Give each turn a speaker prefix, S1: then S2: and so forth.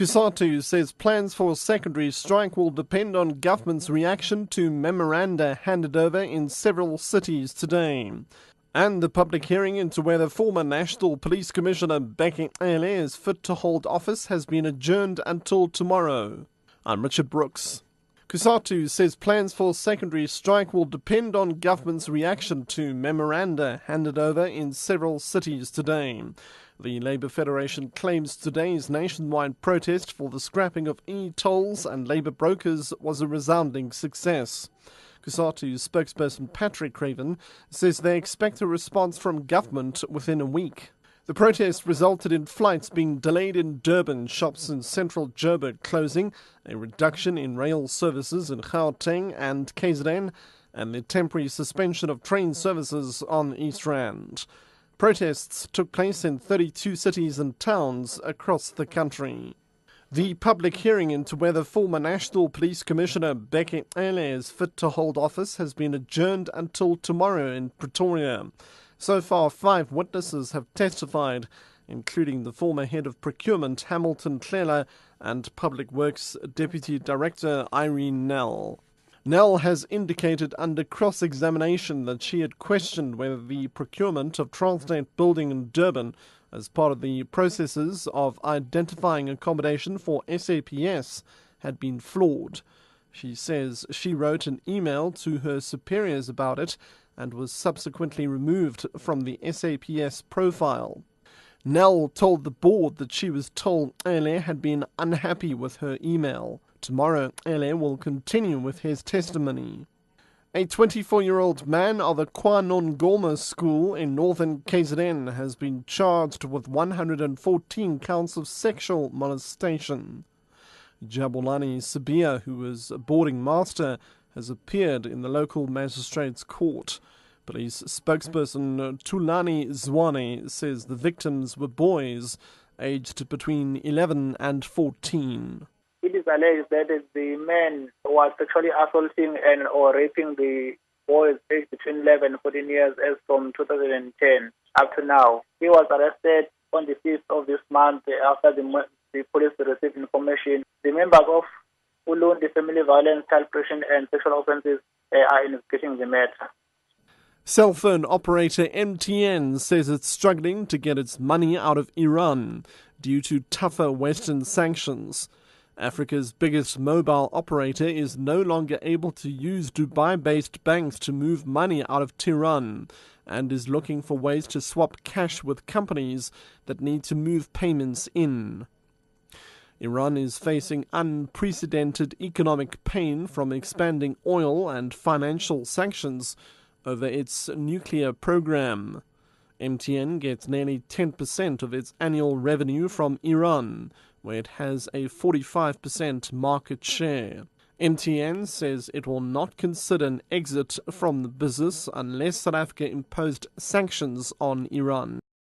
S1: Cosatu says plans for secondary strike will depend on government's reaction to memoranda handed over in several cities today. And the public hearing into whether former National Police Commissioner Becky Ele is fit to hold office has been adjourned until tomorrow. I'm Richard Brooks. Cosatu says plans for secondary strike will depend on government's reaction to memoranda handed over in several cities today. The Labour Federation claims today's nationwide protest for the scrapping of e-tolls and Labour brokers was a resounding success. Cosatu's spokesperson Patrick Craven says they expect a response from government within a week. The protest resulted in flights being delayed in Durban, shops in central Joburg closing, a reduction in rail services in Gauteng and KZN, and the temporary suspension of train services on East Rand. Protests took place in 32 cities and towns across the country. The public hearing into whether former National Police Commissioner Becky Ele is fit to hold office has been adjourned until tomorrow in Pretoria. So far, 5 witnesses have testified, including the former head of procurement Hamilton Clela and Public Works Deputy Director Irene Nell. Nell has indicated under cross-examination that she had questioned whether the procurement of Transnet building in Durban as part of the processes of identifying accommodation for SAPS had been flawed. She says she wrote an email to her superiors about it and was subsequently removed from the SAPS profile. Nell told the board that she was told Ele had been unhappy with her email. Tomorrow, Ele will continue with his testimony. A 24-year-old man of the Kwanongoma school in northern KZN has been charged with 114 counts of sexual molestation. Jabulani Sabia, who was a boarding master, has appeared in the local magistrate's court. Police spokesperson Tulani Zwane says the victims were boys aged between 11 and 14.
S2: It is alleged that the man was sexually assaulting and or raping the boys aged between 11 and 14 years as from 2010 up to now. He was arrested on the 5th of this month after the police received information. The members of Ulundi Family Violence, Child Protection and Sexual Offences are investigating the matter.
S1: Cell phone operator MTN says it's struggling to get its money out of Iran due to tougher Western sanctions. Africa's biggest mobile operator is no longer able to use Dubai-based banks to move money out of Tehran and is looking for ways to swap cash with companies that need to move payments in. Iran is facing unprecedented economic pain from expanding oil and financial sanctions over its nuclear program. MTN gets nearly 10% of its annual revenue from Iran, where it has a 45% market share. MTN says it will not consider an exit from the business unless South Africa imposed sanctions on Iran.